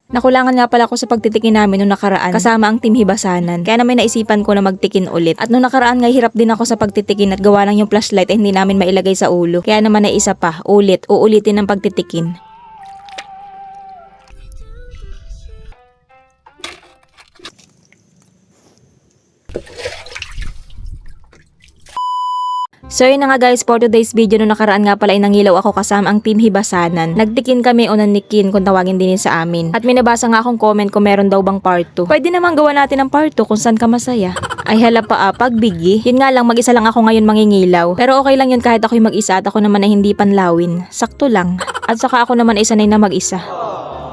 Nakulangan nga pala ako sa pagtitikin namin nung nakaraan kasama ang Team Hibasanan. Kaya naman naisipan ko na magtikin ulit. At nung nakaraan nga hirap din ako sa pagtitikin at gawa lang yung flashlight ay hindi namin mailagay sa ulo. Kaya naman ay isa pa, uulitin ng pagtitikin. So yun na nga guys, for today's video nung nakaraan nga pala ay nangilaw ako kasama ang Team Hibasanan. Nagtikin kami o nanikin kung tawagin din sa amin. At may nabasa nga akong comment kung meron daw bang part 2. Pwede naman gawa natin ng part 2 kung saan ka masaya. Ay hala pa pagbigi. Yun nga lang, mag-isa lang ako ngayon mangingilaw. Pero okay lang yun kahit ako'y mag-isa at ako naman ay hindi panlawin. Sakto lang. At saka ako naman ay sanay na mag-isa.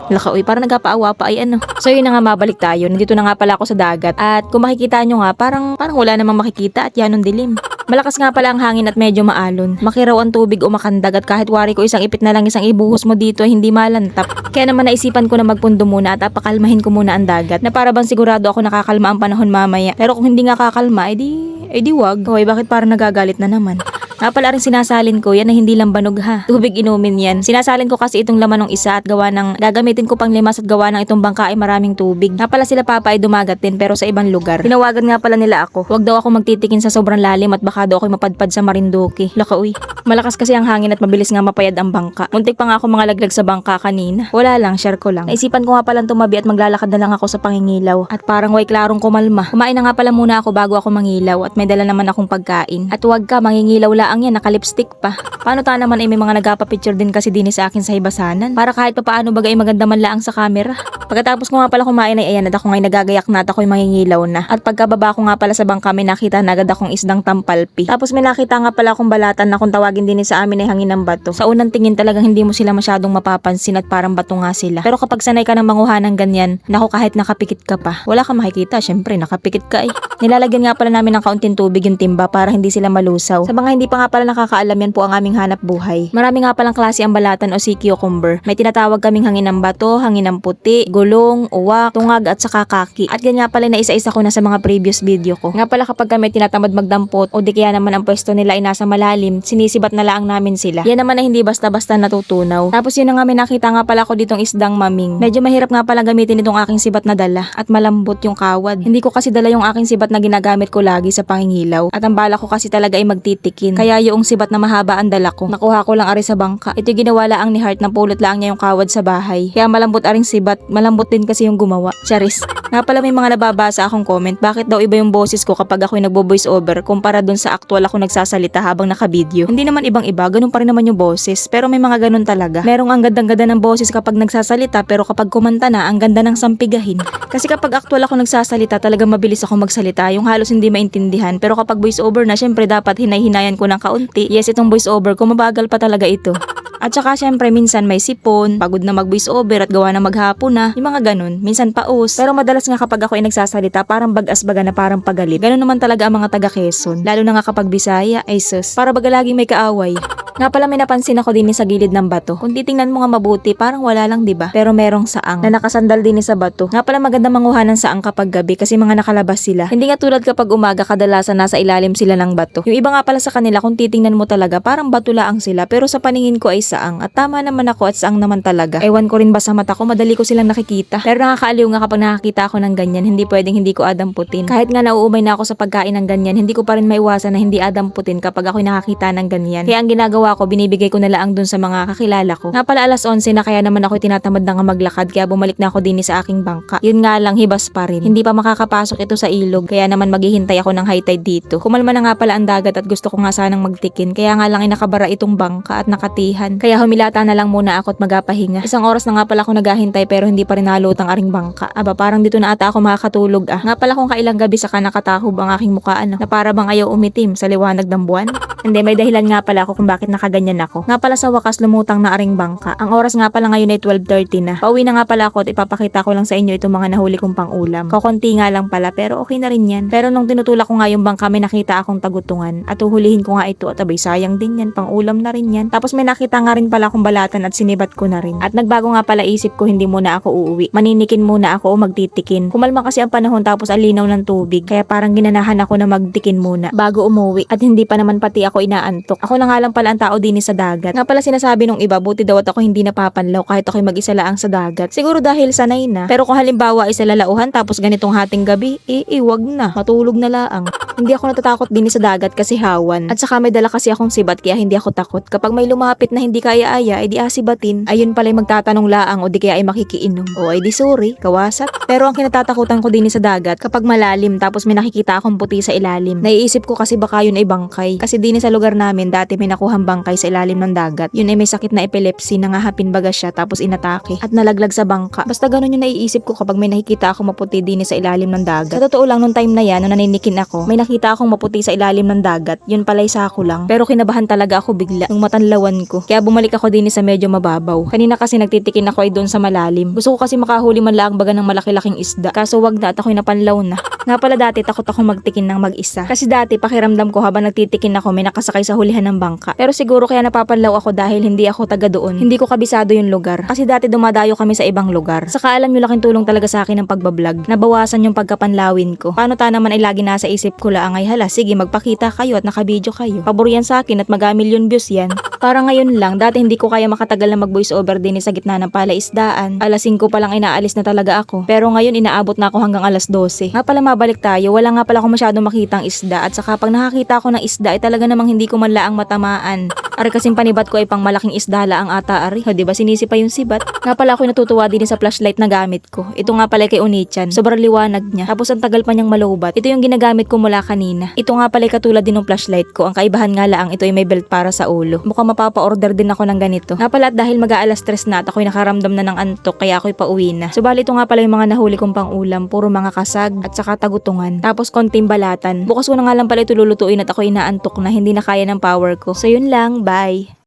Laka, uy, parang nagpapaawa pa ay ano. So yun na nga, mabalik tayo. Nandito na nga pala ako sa dagat. At kung makikita nyo nga, parang wala namang makikita at yan ang dilim. Malakas nga pala ang hangin at medyo maalon. Makiraw ang tubig o makandag at kahit wari ko isang ipit na lang isang ibuhos mo dito ay hindi malantap. Kaya naman naisipan ko na magpundo muna at pakalmahin ko muna ang dagat na para bang sigurado ako nakakalma ang panahon mamaya. Pero kung hindi nga kakalma, edi wag. Hoy, bakit parang nagagalit na naman? Nga pala rin sinasalin ko, yan na hindi lang banog ha. Tubig inumin yan. Sinasalin ko kasi itong laman ng isa at gawa ng gagamitin ko pang limas at gawa ng itong bangka ay maraming tubig. Nga pala sila papa ay dumagat din pero sa ibang lugar. Tinawagan nga pala nila ako. Huwag daw ako magtitikin sa sobrang lalim at baka daw ako mapadpad sa Marinduque. Laka uy. Malakas kasi ang hangin at mabilis nga mapayad ang bangka. Muntik pa nga ako mga laglag sa bangka kanina. Wala lang, share ko lang. Naisipan ko nga palang tumabi at maglalakad na lang ako sa pangingilaw. At parang way klarong kumalma. Kumain na nga pala muna ako bago ako mangilaw at may dala naman akong pagkain. At huwag ka, mangingilaw laang yan, nakalipstick pa. Paano ta naman ay may mga nagpapicture din kasi din sa akin sa Hibasanan. Para kahit papaano bagay maganda man laang sa camera. Pagkatapos ko nga pala kumain ay ayan at ako ngay nagagayak na at ako'y mangingilaw na. At pagkababa ko nga pala sa bangka may nakita na agad akong isdang tampalpi. Tapos may nakita nga pala akong balatan na kung tawagin din sa amin ay hangin ng bato. Sa unang tingin talagang hindi mo sila masyadong mapapansin at parang bato nga sila. Pero kapag sanay ka ng manguha ng ganyan, naku kahit nakapikit ka pa, wala kang makikita, syempre nakapikit ka eh. Nilalagyan nga pala namin ng kaunting tubig yung timba para hindi sila malusaw. Sa mga hindi pa nga pala nakakaalam, yan po ang aming hanap buhay. Marami nga palang klase ang balatan o sea cucumber. May tinatawag kaming hangin ng bato, hangin ng puti, gulong, uwak, tungag at saka kaki. At ganyan pala na isa-isa ko na sa mga previous video ko. Nga pala kapag kami tinatamad magdampot o di kaya naman ang pwesto nila ay nasa malalim, sinisibat na lang namin sila. Yan naman ay hindi basta-basta natutunaw. Tapos yun na nga may nakita nga pala ako ditong isdang maming. Medyo mahirap nga pala gamitin itong aking sibat na dala at malambot yung kawad. Hindi ko kasi dala yung aking sibat na ginagamit ko lagi sa pangingilaw. At ang bala ko kasi talaga ay magtitikin. Kaya yung sibat na mahaba ang dala ko. Nakuha ko lang ari sa bangka. Ito ginawa lang ni Heart na pulot lang niya yung kawad sa bahay. Kaya malambot aring sibat. Malambot din kasi yung gumawa. Charis. Nga pala may mga nababasa akong comment. Bakit daw iba yung boses ko kapag ako'y nagbo-voice over kumpara dun sa actual ako nagsasalita habang naka-video. Hindi naman ibang iba. Ganun pa rin naman yung boses. Pero may mga ganun talaga. Merong ang gandang-ganda ng boses kapag nagsasalita pero kapag kumanta na, ang ganda ng sampigahin. Kasi kapag actual ako nagsasalita, talagang mabilis ako magsalita. Yung halos hindi maintindihan. Pero kapag voice over na, syempre dapat hinay-hinayan ko ng kaunti. Yes, itong voice over ko, mabagal pa talaga ito. At saka syempre minsan may sipon, pagod na mag-voice over at gawa na maghapon na, yung mga ganun, minsan paus. Pero madalas nga kapag ako ay nagsasalita, parang bagas-baga na parang pagalit. Ganun naman talaga ang mga taga Quezon, lalo na nga kapag Bisaya, ay sus, para baga laging may kaaway. Nga pala may napansin ako din sa gilid ng bato. Kung titingnan mo nga mabuti, parang wala lang 'di ba? Pero merong saang na nakasandal din sa bato. Nga pala maganda manguha ng saang kapag gabi kasi mga nakalabas sila. Hindi nga tulad kapag umaga kadalasan nasa ilalim sila ng bato. Yung iba nga pala sa kanila kung titingnan mo talaga parang bato laang sila pero sa paningin ko ay saang. At tama naman ako at saang naman talaga. Ewan ko rin ba sa mata ko, madali ko silang nakikita. Pero nakakaaliw nga kapag nakakita ako ng ganyan, hindi pwedeng hindi ko adamputin. Kahit nga nauumay na ako sa pagkain ng ganyan, hindi ko pa rin maiwasan na hindi adamputin kapag ako'y nakakita ng ganyan. Kaya ang ginagawa ko, binibigay ko na lang dun sa mga kakilala ko. Nga pala 11:00 na kaya naman ako'y tinatamad na nga maglakad kaya bumalik na ako din sa aking bangka. Yun nga lang, hibas pa rin. Hindi pa makakapasok ito sa ilog kaya naman maghihintay ako ng high tide dito. Kumalma na nga pala ang dagat at gusto ko nga sanang magtikin kaya nga lang ay nakabara itong bangka at nakatihan. Kaya humilata na lang muna ako at magapahinga. Isang oras na nga pala ako naghahintay pero hindi pa rin nalutang aring bangka. Aba parang dito na ata ako makakatulog ah. Nga pala kung kailang gabi saka nakatahob ang aking mukha na para bang ayaw umitim sa liwanag ng buwan. Hindi, may dahilan nga pala ako kung bakit nakaganyan ako. Nga pala sa wakas lumutang na aring bangka. Ang oras nga pala ngayon ay 12:30 na. Pauwi na nga pala ako at ipapakita ko lang sa inyo itong mga nahuli kong pang-ulam. Kakunti nga lang pala pero okay na rin yan. Pero nung tinutulak ko nga yung bangka may nakita akong tagutungan at uhulihin ko nga ito at abay sayang din yan, pang-ulam na rin yan. Tapos may nakita nga rin pala akong balatan at sinibat ko na rin. At nagbago nga pala isip ko, hindi muna ako uuwi. Maninikin muna ako o magtitikin. Kumalma kasi ang panahon tapos alinaw ng tubig kaya parang ginanahan ako na magtikin muna bago umuwi. At hindi pa naman pati ako ako inaantok. Ako na nga lang pala ang tao din sa dagat. Nga pala sinasabi nung iba, buti daw at ako hindi napapanlaw kahit ako'y mag-isa laang sa dagat. Siguro dahil sanay na. Pero kung halimbawa isa lalauhan tapos ganitong hating gabi, wag na. Matulog na laang. Hindi ako natatakot din sa dagat kasi hawan. At saka may dala kasi akong sibat kaya hindi ako takot. Kapag may lumapit na hindi kaya-aya, edi asibatin. Ayun pala'y magtatanong laang o di kaya ay makikiinom. O ay di sorry, kawasat. Pero ang kinatatakutan ko din sa dagat kapag malalim tapos may nakikita akong puti sa ilalim. Naiisip ko kasi baka yun ay bangkay. Kasi din sa lugar namin dati may nakuhang bangkay sa ilalim ng dagat. Yun ay may sakit na epilepsy, nangahapin baga siya tapos inatake at nalaglag sa bangka. Basta ganun yung naiisip ko kapag may nakikita ako maputi din sa ilalim ng dagat. Sa totoo lang nung time na yan, nung naninikin ako, may nakita akong maputi sa ilalim ng dagat. Yun pala'y sako lang. Pero kinabahan talaga ako bigla nung matanlawan ko. Kaya bumalik ako din sa medyo mababaw. Kanina kasi nagtitikin ako ay doon sa malalim. Gusto ko kasi makahuli man lang baga ng malaki-laking isda. Kaso wag na at ako'y napanlaw na. Nga pala dati takot ako magtikin ng mag-isa. Kasi dati pakiramdam ko habang nagtitikin ako may nakasakay sa hulihan ng bangka. Pero siguro kaya napapanlaw ako dahil hindi ako taga doon. Hindi ko kabisado yung lugar. Kasi dati dumadayo kami sa ibang lugar. Saka alam nyo laking tulong talaga sa akin ng pagbablog. Nabawasan yung pagkapanlawin ko. Paano ta naman ay lagi nasa isip ko lang ay hala sige magpakita kayo at nakabidyo kayo. Pabor yan sa akin at mag-million views yan. Para ngayon lang, dati hindi ko kaya makatagal na mag-voice over din sa gitna ng palaisdaan. Alas 5 pa lang inaalis na talaga ako. Pero ngayon inaabot na ako hanggang alas 12. Nga pala mabalik tayo, wala nga pala ako masyadong makitang isda at saka pag nakakita ako ng isda ay talaga namang hindi ko man laang matamaan. Ari kasing panibat ko ay pang malaking isda laang ata ari. O diba sinisi pa yung sibat? Nga pala ako'y natutuwa din sa flashlight na gamit ko. Ito nga pala kay Onichan. Sobrang liwanag niya. Tapos ang tagal pa niyang malubat. Ito yung ginagamit ko mula kanina. Ito nga pala katulad din ng flashlight ko. Ang kaibahan nga laang ito ay may belt para sa ulo. Mukhang mapapa-order din ako ng ganito. Nga pala at dahil mag-aalas 3 na at ako'y nakaramdam na ng antok kaya ako'y pauwi na. Subalit ito nga pala yung mga nahuli kong pang ulam. Puro mga kasag at saka tagutungan. Tapos konting balatan. Bukas ko na nga lang pala ito lulutuin at ako'y inaantok na hindi na kaya ng power ko. So yun lang, bye!